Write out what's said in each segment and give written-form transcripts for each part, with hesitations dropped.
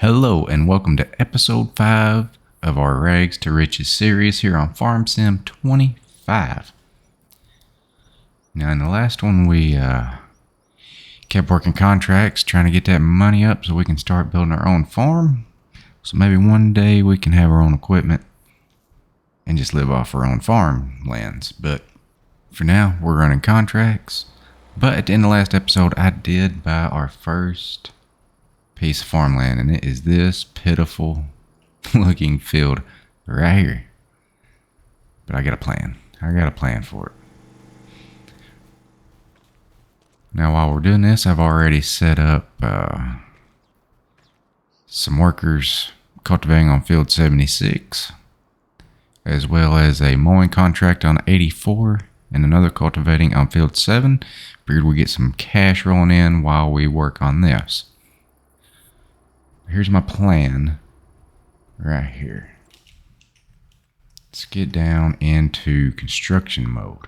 Hello and welcome to episode 5 of our Rags to Riches series here on Farm Sim 25. Now in the last one we kept working contracts trying to get that money up so we can start building our own farm. So maybe one day we can have our own equipment and just live off our own farmlands. But for now we're running contracts. But at the end of the last episode I did buy our first piece of farmland, and it is this pitiful looking field right here. But I got a plan. I got a plan for it. Now while we're doing this, I've already set up some workers cultivating on field 76, as well as a mowing contract on 84 and another cultivating on field 7. Figured we get some cash rolling in while we work on this. Here's my plan right here. Let's get down into construction mode.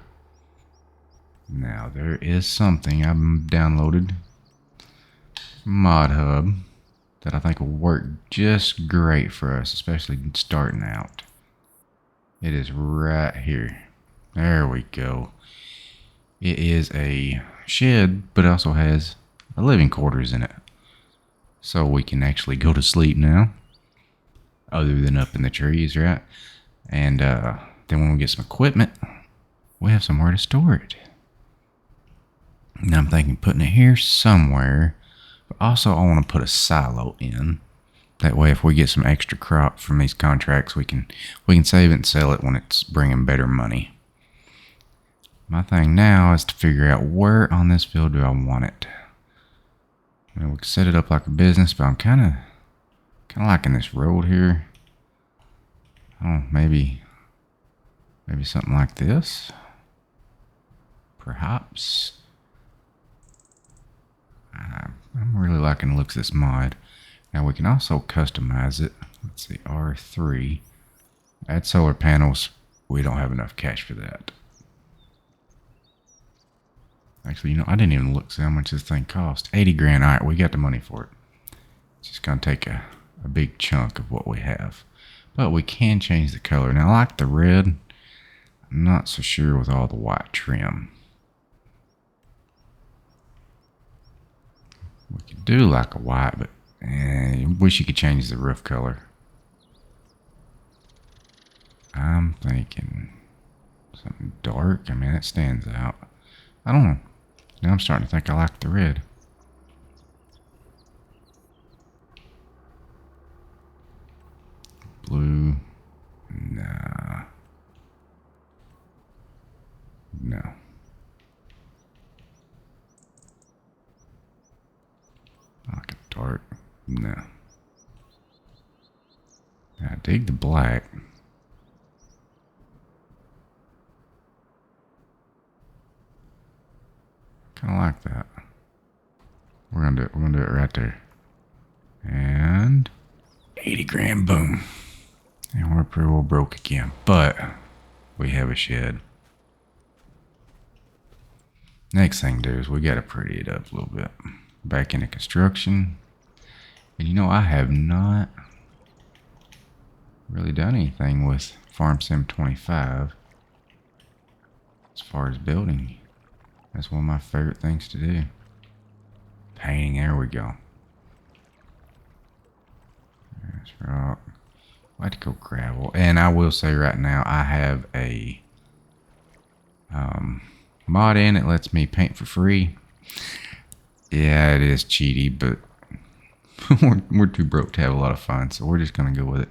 Now there is something I've downloaded, Mod Hub, that I think will work just great for us, especially starting out. It is right here. There we go. It is a shed, but also has a living quarters in it. So we can actually go to sleep now, other than up in the trees, right? And then when we get some equipment, we have somewhere to store it. Now I'm thinking putting it here somewhere, but also I want to put a silo in. That way if we get some extra crop from these contracts, we can save it and sell it when it's bringing better money. My thing now is to figure out where on this field do I want it. We can set it up like a business, but I'm kind of liking this road here. Oh, maybe something like this. Perhaps. I'm really liking the looks of this mod. Now we can also customize it. Let's see, R3. Add solar panels. We don't have enough cash for that. Actually, I didn't even look see how much this thing cost. 80 grand. All right, we got the money for it. It's just going to take a big chunk of what we have. But we can change the color. Now, I like the red. I'm not so sure with all the white trim. We could do like a white, but I wish you could change the roof color. I'm thinking something dark. I mean, it stands out. I don't know. Now I'm starting to think I like the red. Blue. Nah. No. I like a dark. No. I dig the black. Kind of like that. We're gonna do it right there. And 80 grand, boom. And we're pretty well broke again, but we have a shed. Next thing to do is we gotta pretty it up a little bit. Back into construction. And I have not really done anything with Farm Sim 25 as far as building. That's one of my favorite things to do. Painting, there we go. There's rock. I like to go gravel. And I will say right now, I have a mod in. It lets me paint for free. Yeah, it is cheaty, but we're too broke to have a lot of fun, so we're just going to go with it.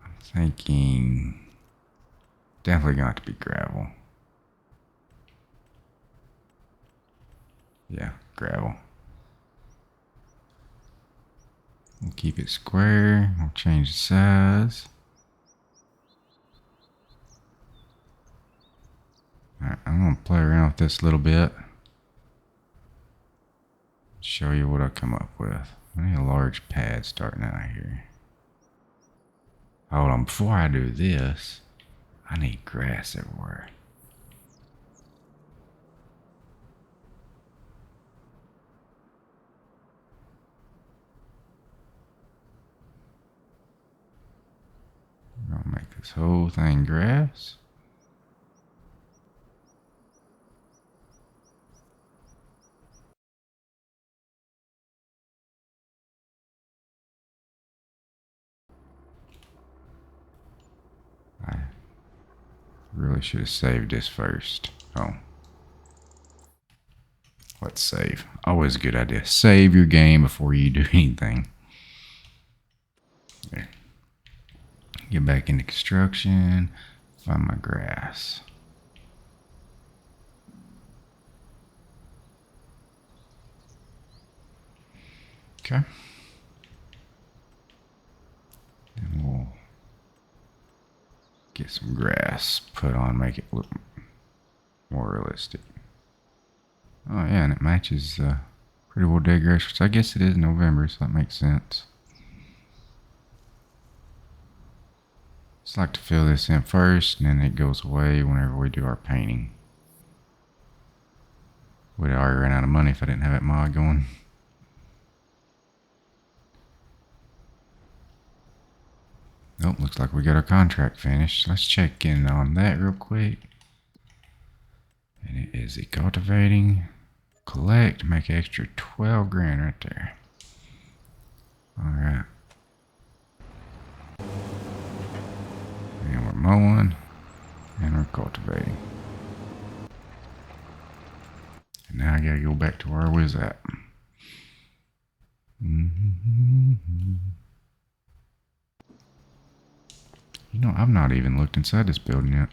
I'm thinking definitely going to have to be gravel. Yeah, gravel. We'll keep it square. We'll change the size. Alright, I'm going to play around with this a little bit. Show you what I come up with. I need a large pad starting out here. Hold on, before I do this, I need grass everywhere. this whole thing grass. I really should have saved this first. Oh. Let's save. Always a good idea. Save your game before you do anything. There. Get back into construction. Find my grass. Okay. And we'll get some grass put on, make it look more realistic. Oh yeah, and it matches Pretty Well Dead Grass, which I guess it is November, so that makes sense. Just like to fill this in first, and then it goes away whenever we do our painting. Would have already ran out of money if I didn't have that mod going. Nope, looks like we got our contract finished. Let's check in on that real quick. And it is a cultivating, collect, make extra 12 grand right there. Alright. And we're mowing, and we're cultivating. And now I gotta go back to where I was at. You know, I've not even looked inside this building yet.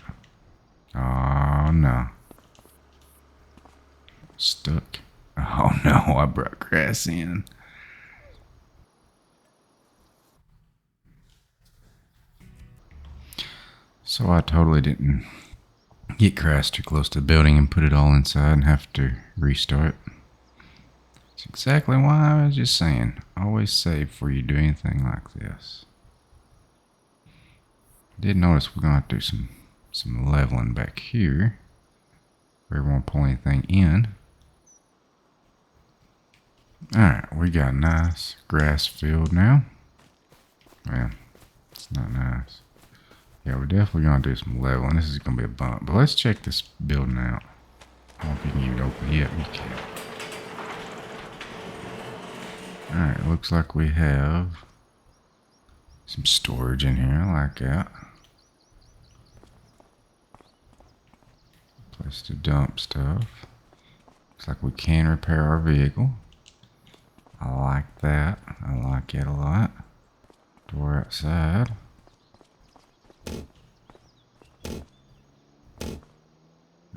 Oh no. Stuck. Oh no, I brought grass in. So I totally didn't get grass too close to the building and put it all inside and have to restart. That's exactly why I was just saying. Always save before you do anything like this. I did notice we're going to have to do some leveling back here. We won't pull anything in. Alright, we got a nice grass field now. Well, it's not nice. Yeah, we're definitely going to do some leveling. This is going to be a bump. But let's check this building out. I don't know if you can even open it yet. We can. Alright, looks like we have some storage in here. I like that. Place to dump stuff. Looks like we can repair our vehicle. I like that. I like it a lot. Door outside.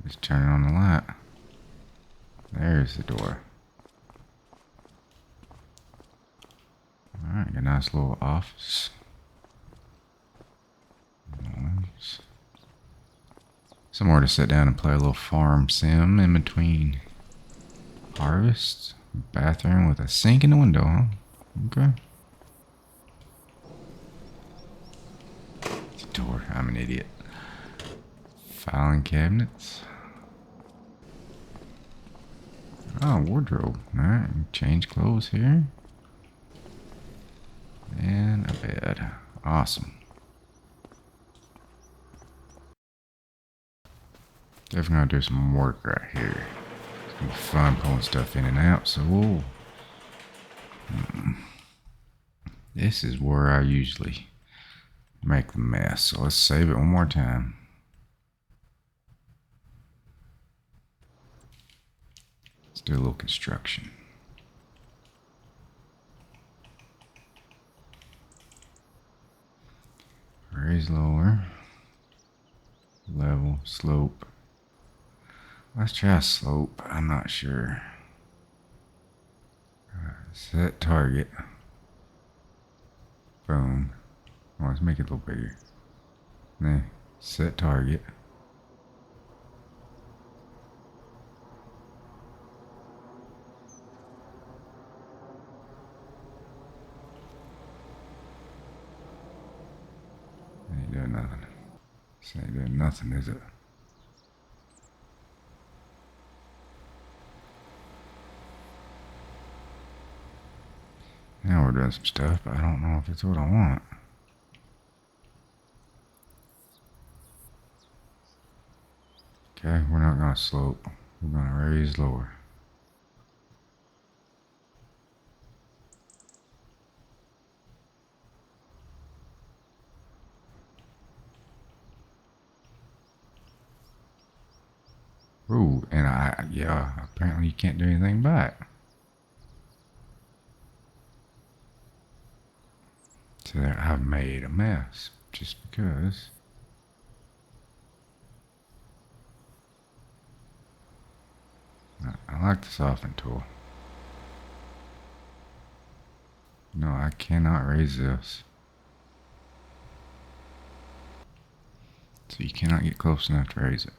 Just turn on the light. There's the door. Alright, got a nice little office. Somewhere to sit down and play a little farm sim in between harvests. Bathroom with a sink in the window, huh? Okay. It's a door. I'm an idiot. Filing cabinets. Oh, wardrobe. Alright, change clothes here. And a bed. Awesome. Definitely gonna do some work right here. It's gonna be fun pulling stuff in and out, so this is where I usually make the mess. So let's save it one more time. Let's do a little construction. Raise lower. Level, slope. Let's try slope. I'm not sure. Set target. Boom. Oh, let's make it a little bigger. Nah. Set target. Ain't doing nothing. This ain't doing nothing, is it? Now we're doing some stuff, but I don't know if it's what I want. Okay, we're not gonna slope. We're gonna raise lower. Ooh, and apparently you can't do anything back. So there, I've made a mess just because. I like the soften tool. No, I cannot raise this. So you cannot get close enough to raise it.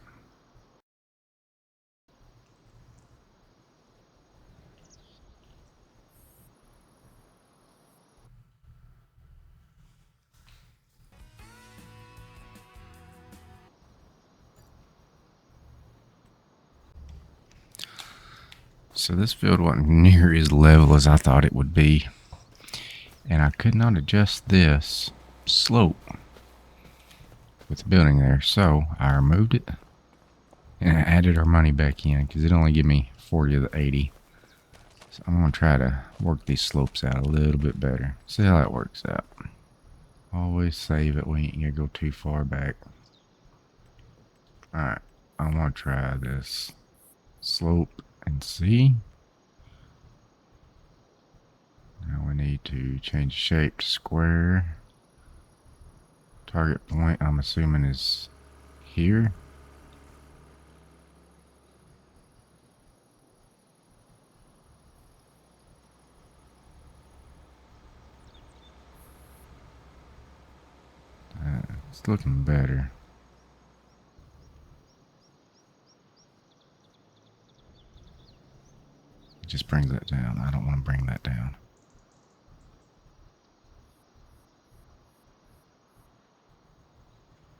So this field wasn't near as level as I thought it would be. And I could not adjust this slope with the building there. So I removed it and I added our money back in because it only gave me 40 of the 80. So I'm going to try to work these slopes out a little bit better. See how that works out. Always save it. We ain't going to go too far back. Alright, I'm going to try this slope and see. Now we need to change shape to square. Target point, I'm assuming, is here. It's looking better. It just brings that down. I don't want to bring that down.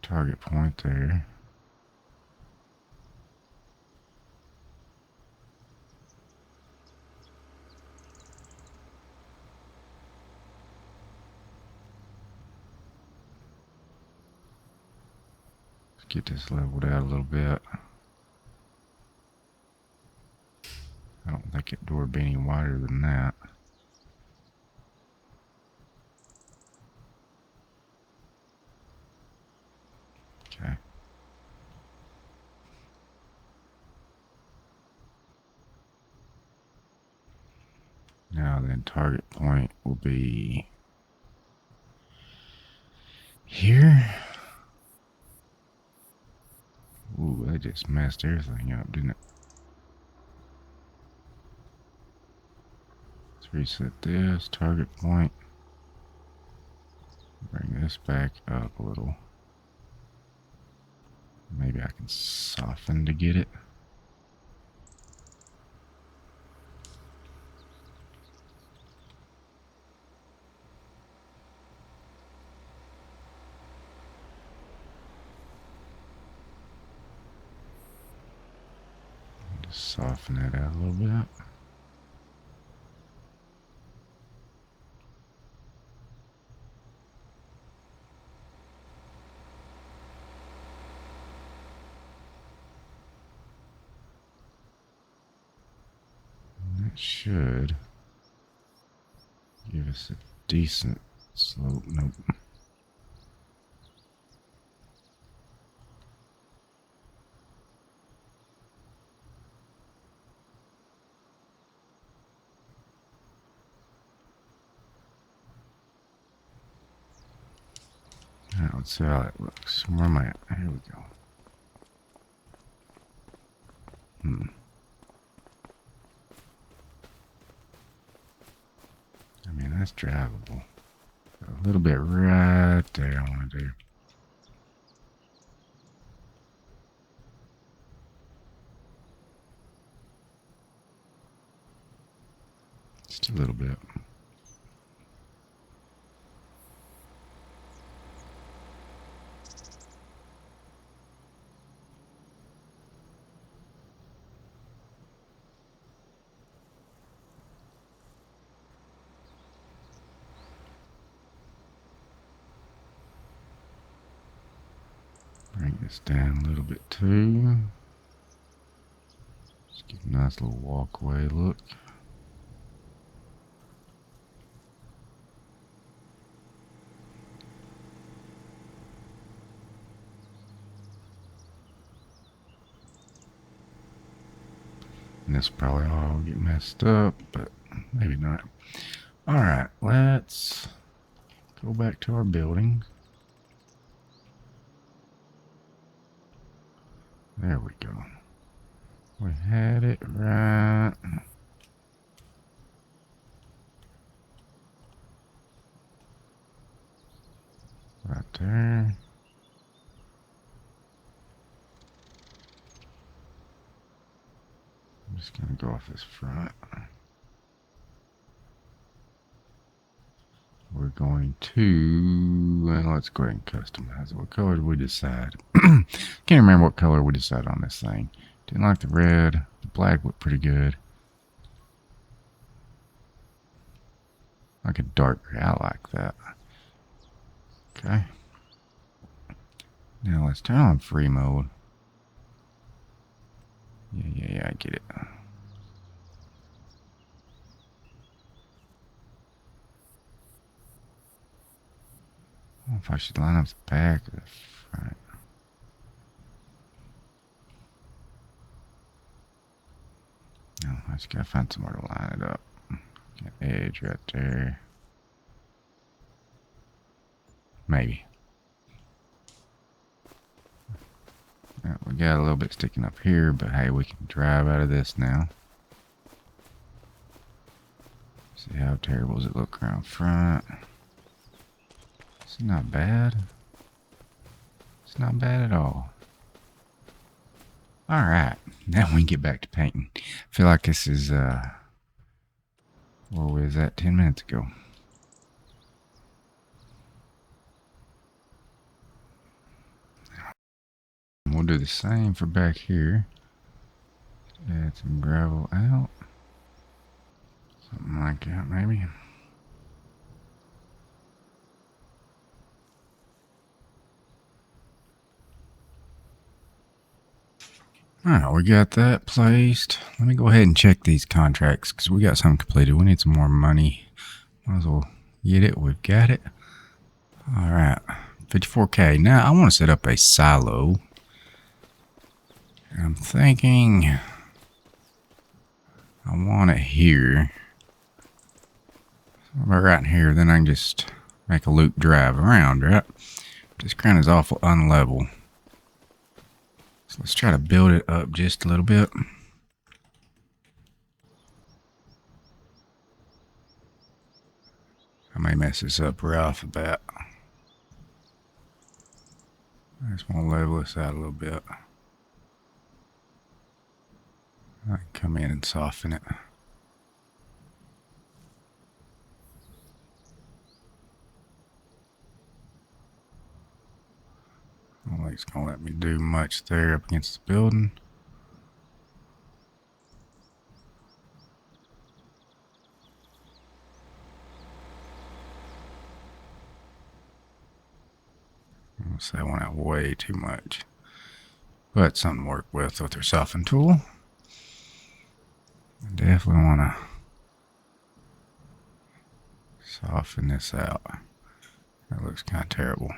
Target point there. Let's get this leveled out a little bit. I don't think it would be any wider than that. Okay. Now then, target point will be here. Ooh, that just messed everything up, didn't it? Let's reset this target point. Bring this back up a little. Maybe I can soften to get it. Just soften that out a little bit. That should give us a decent slope. Nope. Alright, let's see how that looks. Where am I at? Here we go. I mean, that's drivable. A little bit right there I want to do. Just a little bit. Bring this down a little bit too. Nice little walkway look. And this will probably all get messed up, but maybe not. Alright, let's go back to our building. There we go. We had it right. Right there. I'm just going to go off this front. We're going to, well, let's go ahead and customize it. What color did we decide? Can't remember what color we decided on this thing. Didn't like the red. The black looked pretty good. Like a dark gray. I like that. Okay. Now let's turn on free mode. Yeah, I get it. I don't know if I should line up the back or the front. No, I just gotta find somewhere to line it up. Got edge right there. Maybe. Yeah, we got a little bit sticking up here, but hey, we can drive out of this now. See how terrible does it look around front. It's not bad. It's not bad at all. Alright, now we can get back to painting. I feel like this is, where was that 10 minutes ago? We'll do the same for back here. Add some gravel out. Something like that, maybe. Alright, we got that placed. Let me go ahead and check these contracts because we got some completed. We need some more money. Might as well get it. We've got it. Alright, 54K. Now I want to set up a silo. I'm thinking I want it here. About right in here, then I can just make a loop drive around, right? This ground is awful unlevel. So let's try to build it up just a little bit. I may mess this up right off the bat. I just want to level this out a little bit. I can come in and soften it. I don't think it's going to let me do much there up against the building. I'll say I want out way too much. But something to work with their soften tool. I definitely want to soften this out. That looks kind of terrible.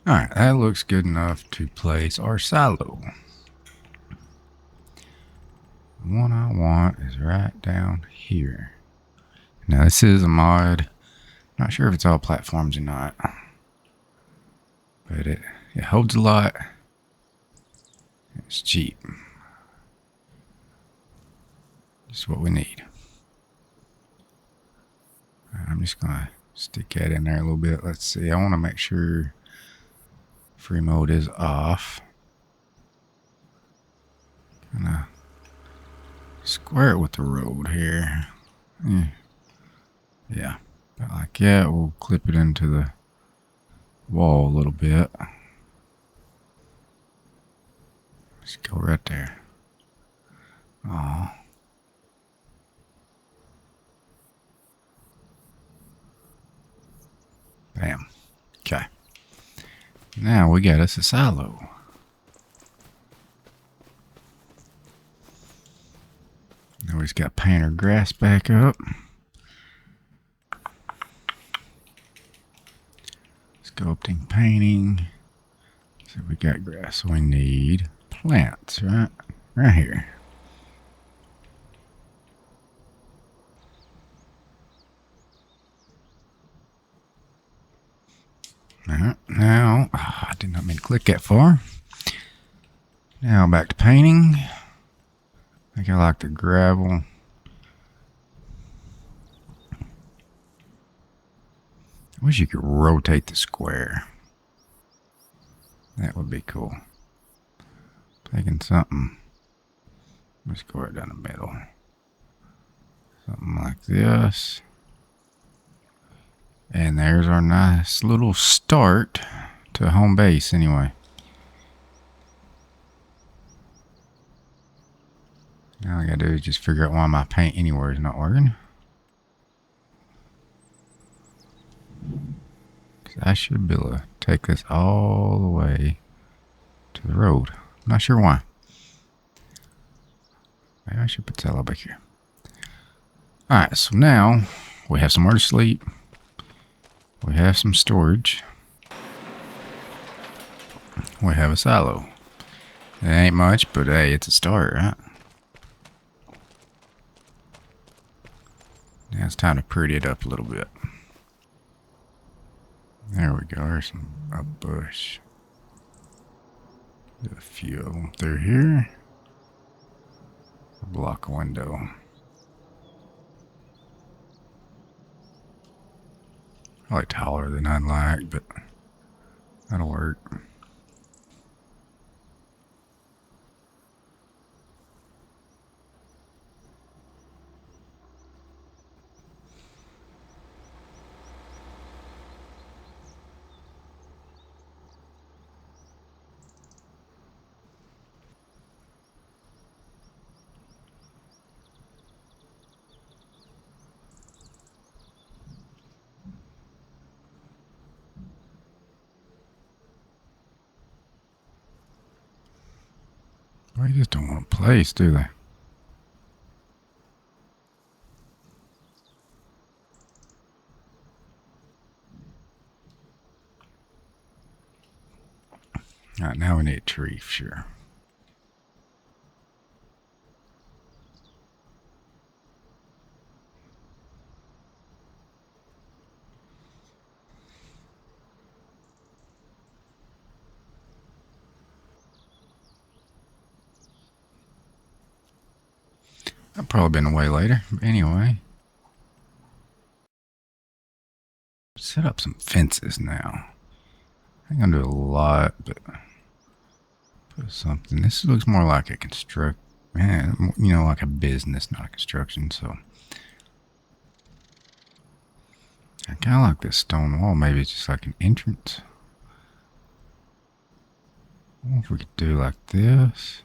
Alright, that looks good enough to place our silo. The one I want is right down here. Now this is a mod. Not sure if it's all platforms or not. But it holds a lot. It's cheap. Just what we need. I'm just going to stick that in there a little bit. Let's see. I want to make sure free mode is off. Kind of square it with the road here. Yeah. About like that. We'll clip it into the wall a little bit. Just go right there. Aw. Now we got us a silo. Now we just got to paint our grass back up. Sculpting, painting. So we got grass, so we need plants, right? Right here. Now, I did not mean to click that far. Now back to painting. I think I like the gravel. I wish you could rotate the square. That would be cool. Taking something. Let's go right down the middle. Something like this. And there's our nice little start to home base anyway. Now all I gotta do is just figure out why my paint anywhere is not working. Because I should be able to take this all the way to the road. I'm not sure why. Maybe I should put that back here. Alright, so now we have somewhere to sleep. We have some storage. We have a silo. It ain't much, but hey, it's a start, right? Now it's time to pretty it up a little bit. There we go. There's a bush. There's a few of them through here. A block window. Probably taller than I'd like, but that'll work. They just don't want a place, do they? Alright, now we need a tree, sure. I've probably been away later, but anyway. Set up some fences now. I'm gonna do a lot, but put something. This looks more like a like a business, not a construction. So I kind of like this stone wall. Maybe it's just like an entrance. I wonder if we could do like this.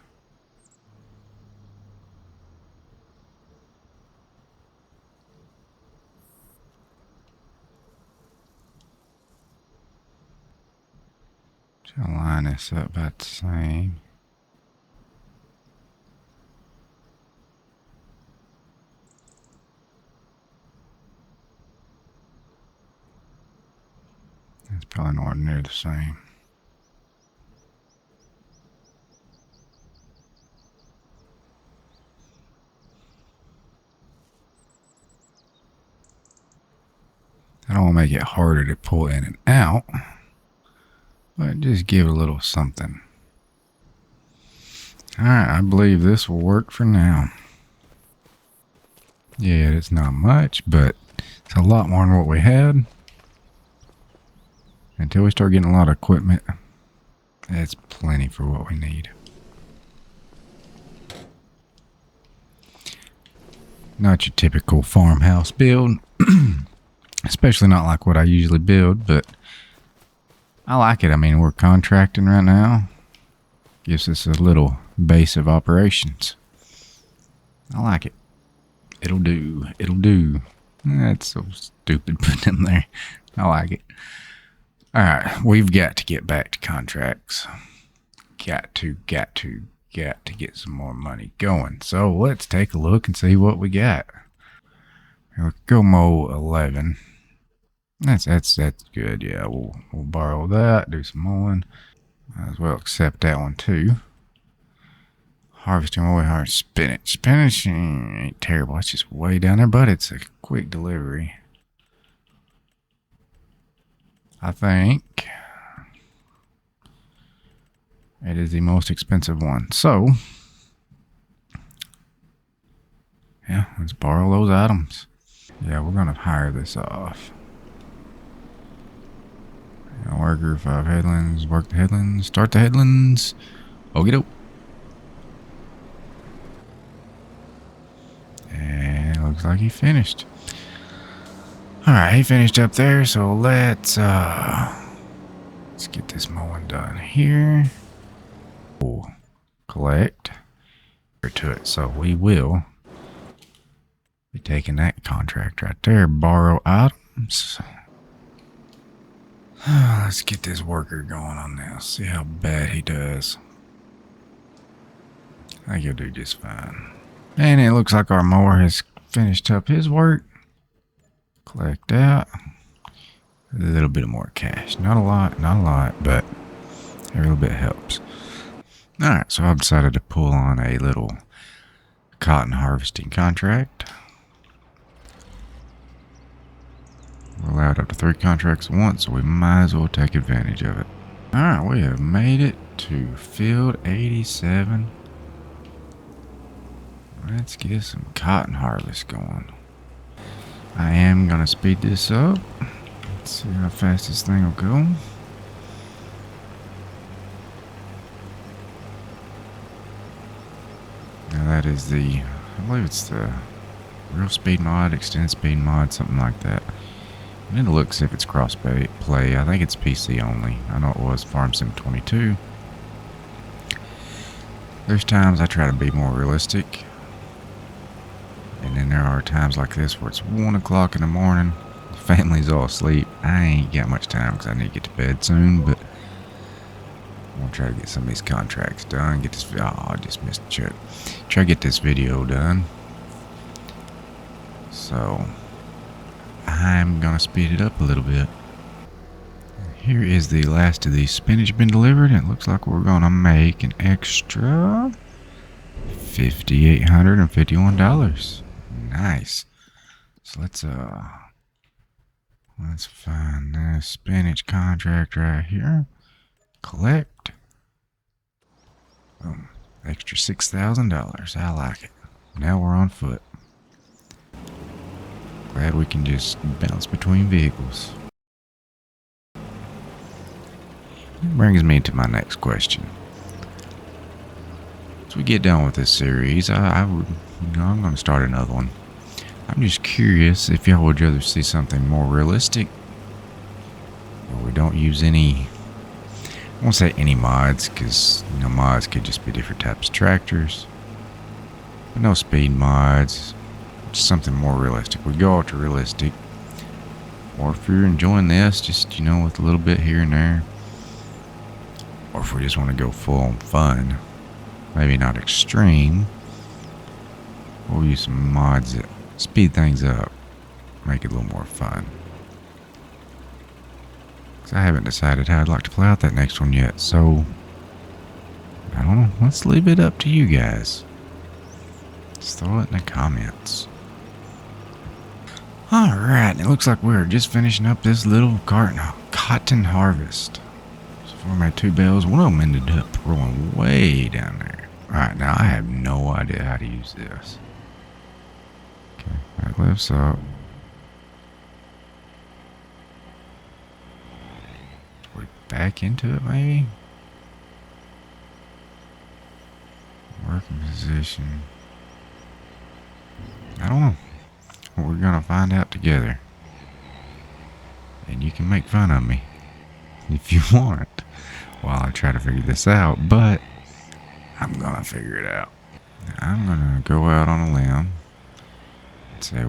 I'll line this up about the same. It's probably nowhere near the same. I don't want to make it harder to pull in and out. But just give a little something. Alright, I believe this will work for now. Yeah, it's not much, but it's a lot more than what we had. Until we start getting a lot of equipment, it's plenty for what we need. Not your typical farmhouse build. Especially not like what I usually build, but I like it. I mean, we're contracting right now. Gives us a little base of operations. I like it. It'll do. It'll do. That's so stupid putting them there. I like it. All right, we've got to get back to contracts. Got to get some more money going. So let's take a look and see what we got. We'll go mow 11. That's good. Yeah, we'll borrow that. Do some mowing. Might as well accept that one too. Harvesting way hard. Spinach. Spinach ain't terrible. It's just way down there, but it's a quick delivery. I think it is the most expensive one. So, yeah, let's borrow those items. Yeah, we're going to hire this off. Worker, 5 headlands. Work the headlands. Start the headlands. Okie doke. And it looks like he finished. Alright, he finished up there, so let's get this mowing done here. We'll collect to it, so we will be taking that contract right there. Borrow items. Let's get this worker going on now. See how bad he does. I think he'll do just fine. And it looks like our mower has finished up his work. Collect out. A little bit more cash. Not a lot, but every little bit helps. Alright, so I've decided to pull on a little cotton harvesting contract. We're allowed up to 3 contracts at once, so we might as well take advantage of it. Alright, we have made it to field 87. Let's get some cotton harvest going. I am going to speed this up. Let's see how fast this thing will go. Now that is I believe it's the real speed mod, extended speed mod, something like that. I need to look, see if it's cross play. I think it's PC only. I know it was Farm Sim 22. There's times I try to be more realistic. And then there are times like this where it's 1 o'clock in the morning. The family's all asleep. I ain't got much time because I need to get to bed soon, but I'm going to try to get some of these contracts done. Get this. Oh, I just missed a check. Try to get this video done. So I'm going to speed it up a little bit. Here is the last of the spinach been delivered. And it looks like we're going to make an extra $5,851. Nice. So let's find this spinach contract right here. Collect. Boom. Extra $6,000. I like it. Now we're on foot. Glad we can just bounce between vehicles. Brings me to my next question. As we get done with this series, I'm going to start another one. I'm just curious if y'all would rather see something more realistic, or we don't use any. I won't say any mods, because mods could just be different types of tractors. But no speed mods. Just something more realistic. We go ultra realistic, or if you're enjoying this, just with a little bit here and there. Or if we just want to go full on fun, maybe not extreme, we'll use some mods that speed things up, make it a little more fun. Because I haven't decided how I'd like to play out that next one yet, so I don't know. Let's leave it up to you guys. Just throw it in the comments. Alright, it looks like we're just finishing up this little cotton harvest. We made 2 bales. One of them ended up rolling way down there. Alright, now I have no idea how to use this. Okay, that lifts up. We back into it, maybe? Working position. I don't know. We're gonna find out together. And you can make fun of me if you want while I try to figure this out, but I'm gonna figure it out. I'm gonna go out on a limb and say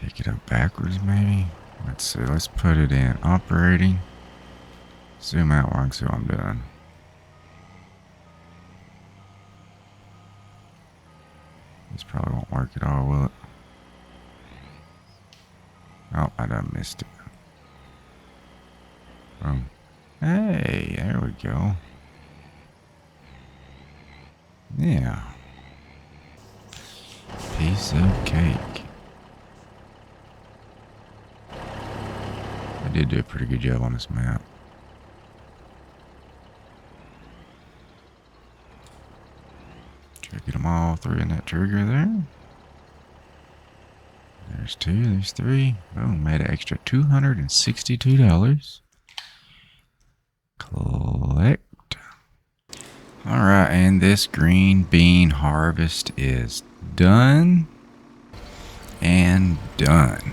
Pick it up backwards, maybe. Let's see. Let's put it in operating. Zoom out where I can see what I'm doing. This probably won't work at all, will it? Oh, I done missed it. Boom. Hey, there we go. Yeah. Piece of cake. I did do a pretty good job on this map. Try to get them all three in that trigger there. There's two, there's three. Boom, made an extra $262. Collect. Alright, and this green bean harvest is done. And done.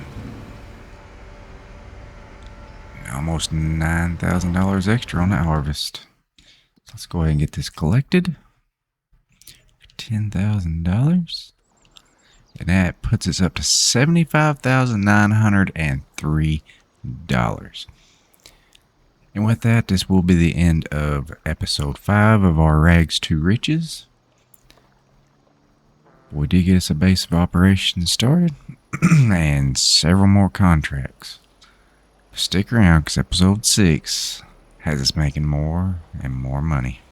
Almost $9,000 extra on that harvest. So let's go ahead and get this collected. $10,000. And that puts us up to $75,903. And with that, this will be the end of episode 5 of our Rags to Riches. We did get us a base of operations started and several more contracts. Stick around because episode 6 has us making more and more money.